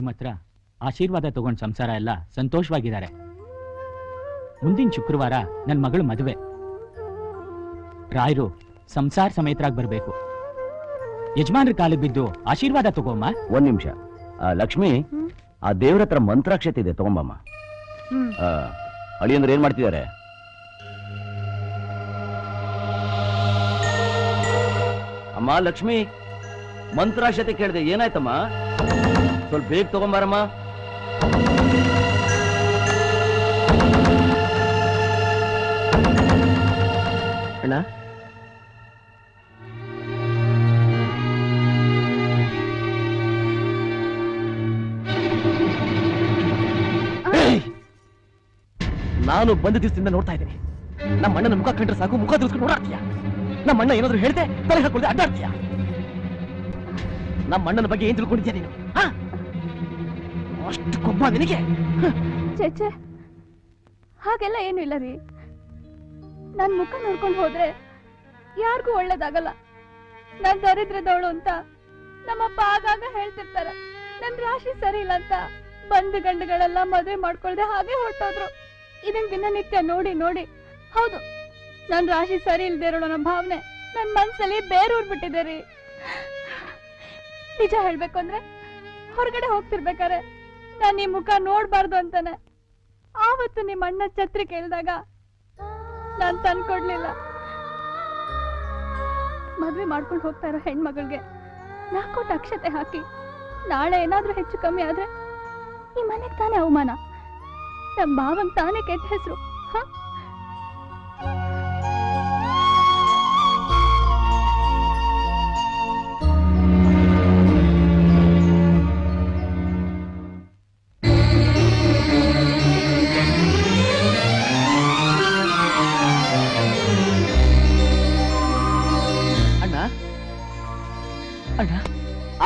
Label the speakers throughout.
Speaker 1: ನಿಮ್ಮ ಹತ್ರ ಆಶೀರ್ವಾದ ತಗೊಂಡ್ ಸಂಸಾರ ಎಲ್ಲ ಸಂತೋಷವಾಗಿದ್ದಾರೆ. ಮುಂದಿನ ಶುಕ್ರವಾರ ನನ್ನ ಮಗಳು ಮದುವೆ. ರಾಯರು ಸಂಸಾರ ಸಮೇತರಾಗಿ ಬರ್ಬೇಕು. ಯಜಮಾನ್ರ ಕಾಲಿಗೆ ಬಿದ್ದು ಆಶೀರ್ವಾದ ತಗೋಮ್ಮ.
Speaker 2: ಒಂದ್ ನಿಮಿಷ. ಲಕ್ಷ್ಮಿ, ಆ ದೇವ್ರ ಹತ್ರ ಮಂತ್ರಾಕ್ಷತೆ ಇದೆ, ತಗೊಂಬಮ್ಮ. ಅಳಿಯಂದ್ರೆ ಏನ್ ಮಾಡ್ತಿದ್ದಾರೆ? ಅಮ್ಮ ಲಕ್ಷ್ಮಿ, ಮಂತ್ರಾಕ್ಷತೆ ಕೇಳಿದೆ, ಏನಾಯ್ತಮ್ಮ? ಸ್ವಲ್ಪ ಬೇಗ ತಗೊಂಬಾರಮ್ಮ. ಅಣ್ಣ, ನಾನು ಬಂದ ದಿವಸದಿಂದ ನೋಡ್ತಾ ಇದ್ದೀನಿ. ನಮ್ಮ ಅಣ್ಣನ ಮುಖ ಕಂಡ್ರೆ ಸಾಕು, ಮುಖ ತಿರ್ಸ್ಕೊಂಡು ಓಡಾಡ್ತೀಯ. ನಮ್ಮ ಅಣ್ಣ ಏನಾದ್ರು ಹೇಳ್ದೆ ತಲೆ ಹಾಕೊಳ್ಳದೆ ಅಡ್ಡಾಡ್ತೀಯ. ನಮ್ಮ ಅಣ್ಣನ ಬಗ್ಗೆ ಏನ್ ತಿಳ್ಕೊಂಡಿದ್ಯಾ ನೀನು? ಅಷ್ಟು ಕೊಬ್ಬ ನಿನಗೆ?
Speaker 3: ಚೇಚೆ, ಹಾಗೆಲ್ಲ ಏನು ಇಲ್ಲ ರೀ. ನನ್ ಮುಖ ನೋಡ್ಕೊಂಡು ಹೋದ್ರೆ ಯಾರಿಗೂ ಒಳ್ಳೇದಾಗಲ್ಲ. ನಾನ್ ದರಿದ್ರದವಳು ಅಂತ ನಮ್ಮಪ್ಪ ಆಗಾಗ ಹೇಳ್ತಿರ್ತಾರೆ. ನನ್ ರಾಶಿ ಸರಿ ಇಲ್ಲ ಅಂತ ಬಂಧು ಗಂಡುಗಳೆಲ್ಲ ಮದುವೆ ಮಾಡ್ಕೊಳ್ದೆ ಹಾಗೆ ಹೊರಟೋದ್ರು. ಇದನ್ ದಿನನಿತ್ಯ ನೋಡಿ ನೋಡಿ ಹೌದು, ನನ್ ರಾಶಿ ಸರಿ ಇಲ್ದೇ ಇರೋಣ ಅನ್ನೋ ಭಾವನೆ ನನ್ ಮನ್ಸಲ್ಲಿ ಬೇರೂರ್ಬಿಟ್ಟಿದೆ ರೀ. ನಿಜ ಹೇಳ್ಬೇಕು ಅಂದ್ರೆ ಹೊರಗಡೆ ಹೋಗ್ತಿರ್ಬೇಕಾರೆ ನಾನ್ ಈ ಮುಖ ನೋಡ್ಬಾರ್ದು ಅಂತಾನೆ ಆವತ್ತು ನಿಮ್ಮ ಅಣ್ಣ ಛತ್ರಿ ಕೇಳಿದಾಗ ನಾನ್ ತಂದ್ಕೊಡ್ಲಿಲ್ಲ. ಮದ್ವೆ ಮಾಡ್ಕೊಂಡು ಹೋಗ್ತಾ ಇರೋ ಹೆಣ್ಮಗಳಿಗೆ 4 ಕೋಟಿ ಅಕ್ಷತೆ ಹಾಕಿ ನಾಳೆ ಏನಾದ್ರೂ ಹೆಚ್ಚು ಕಮ್ಮಿ ಆದ್ರೆ ಈ ಮನೆಗ್ ತಾನೇ ಅವಮಾನ, ನಮ್ ಭಾವಂಗ್ ತಾನೇ ಕೆಟ್ಟ ಹೆಸರು.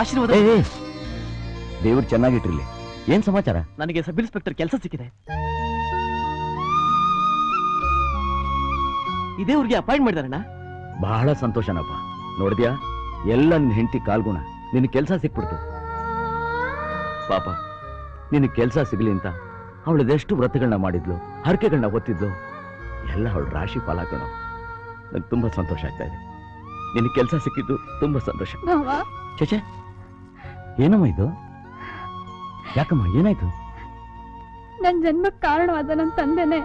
Speaker 2: ಆಶೀರ್ವಾದ. ದೇವ್ರು ಚೆನ್ನಾಗಿಟ್ಟಿರ್ಲಿ. ಏನ್ ಸಮಾಚಾರ? ನನಗೆ ಸಬ್ ಇನ್ಸ್ಪೆಕ್ಟರ್ ಕೆಲಸ ಸಿಕ್ಕಿದೆ. ಇದೇ ಊರಿಗೆ ಅಪಾಯಿಂಟ್ ಮಾಡಿದಾರಣ್ಣ. ಬಹಳ ಸಂತೋಷನಪ್ಪ. ನೋಡಿದ್ಯಾ, ಎಲ್ಲ ನಿನ್ ಹೆಂಡತಿ ಕಾಲ್ಗುಣ. ನಿನ್ ಕೆಲಸ ಸಿಕ್ಬಿಡ್ತು. ಪಾಪ, ನಿನ್ ಕೆಲಸ ಸಿಗ್ಲಿ ಅಂತ ಅವಳದೆಷ್ಟು ವ್ರತಗಳನ್ನ ಮಾಡಿದ್ಲು, ಹರಕೆಗಳನ್ನ ಹೊತ್ತಿದ್ಲು, ಎಲ್ಲ ಅವಳು ರಾಶಿ ಫಲ ಕಣೋ. ನಂಗೆ ತುಂಬಾ ಸಂತೋಷ ಆಗ್ತಾ ಇದೆ. ನಿನ್ ಕೆಲಸ ಸಿಕ್ಕಿದ್ದು ತುಂಬಾ ಸಂತೋಷ. ಚೇಚೆ, ಏನಮ್ಮ ಇದು? ಯಾಕಮ್ಮ, ಏನಾಯ್ತು?
Speaker 3: ನನ್ ಜನ್ಮಕ್ಕೆ ಕಾರಣವಾದ ನನ್ನ ತಂದೆನೆ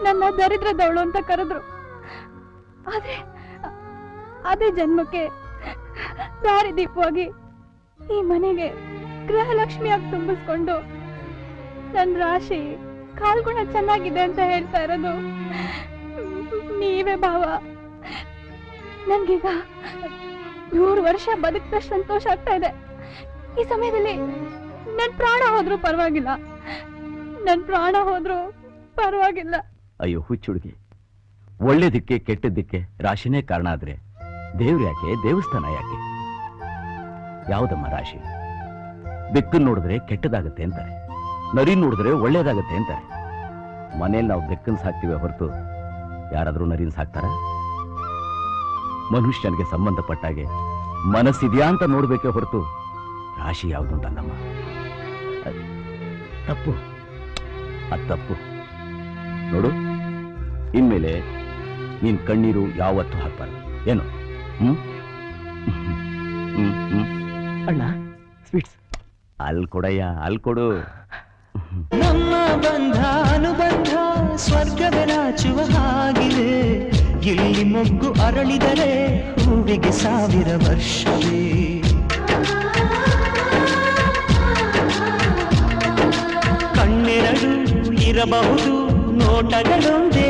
Speaker 3: ನನ್ನ ದರಿದ್ರದವಳು ಅಂತ ಕರೆದ್ರು. ಆದ್ರೆ ಅದೇ ಜನ್ಮಕ್ಕೆ ದಾರಿ ದೀಪವಾಗಿ ಈ ಮನೆಗೆ ಗೃಹಲಕ್ಷ್ಮಿಯಾಗಿ ತುಂಬಿಸ್ಕೊಂಡು ನನ್ ರಾಶಿ ಕಾಲ್ಗುಣ ಚೆನ್ನಾಗಿದೆ ಅಂತ ಹೇಳ್ತಾ ಇರೋದು ನೀವೇ ಭಾವ. ನನ್ಗೀಗ 100 ವರ್ಷ ಬದುಕಿದಷ್ಟು ಸಂತೋಷ ಆಗ್ತಾ ಇದೆ. ಈ ಸಮಯದಲ್ಲಿ ನನ್ ಪ್ರಾಣ ಹೋದ್ರೂ ಪರವಾಗಿಲ್ಲ, ನನ್ ಪ್ರಾಣ ಹೋದ್ರೂ ಪರವಾಗಿಲ್ಲ.
Speaker 2: ಅಯ್ಯೋ ಹುಚ್ಚುಡುಗಿ, ಒಳ್ಳೇದಕ್ಕೆ ಕೆಟ್ಟದ್ದಕ್ಕೆ ರಾಶಿನೇ ಕಾರಣ ಆದ್ರೆ ದೇವ್ರು ಯಾಕೆ, ದೇವಸ್ಥಾನ ಯಾಕೆ? ಯಾವುದಮ್ಮ ರಾಶಿ? ಬೆಕ್ಕನ್ ನೋಡಿದ್ರೆ ಕೆಟ್ಟದಾಗತ್ತೆ ಅಂತಾರೆ, ನರಿ ನೋಡಿದ್ರೆ ಒಳ್ಳೇದಾಗತ್ತೆ ಅಂತಾರೆ. ಮನೇಲಿ ನಾವು ಬೆಕ್ಕನ್ ಸಾಕ್ತಿವೆ ಹೊರತು ಯಾರಾದ್ರೂ ನರಿನ್ ಸಾಕ್ತಾರ? ಮನುಷ್ಯನಿಗೆ ಸಂಬಂಧಪಟ್ಟಾಗೆ ಮನಸ್ಸಿದ್ಯಾ ಅಂತ ನೋಡ್ಬೇಕೆ ಹೊರತು ರಾಶಿ ಯಾವುದು ಅಂತಲ್ಲಮ್ಮ. ತಪ್ಪು, ಅದು ತಪ್ಪು. ನೋಡು, ಇನ್ಮೇಲೆ ನೀನ್ ಕಣ್ಣೀರು ಯಾವತ್ತೂ ಹಾಕ್ಬಾರ್ದು, ಏನು? ಅಣ್ಣ, ಸ್ವೀಟ್ಸ್ ಅಲ್ಲಿ ಕೊಡಯ್ಯ, ಅಲ್ಲಿ ಕೊಡು.
Speaker 4: ನಮ್ಮ ಬಂಧ ಅನುಬಂಧ ಸ್ವರ್ಗವೇ ನಾಚುವ ಹಾಗಿದೆ. ಇಲ್ಲಿ ಮೊಗ್ಗು ಅರಳಿದರೆ ಹೂವಿಗೆ 1000 ವರ್ಷವೇ. ಕಣ್ಣೆರಡು ಇರಬಹುದು, ನೋಟಗಳೊಂದೇ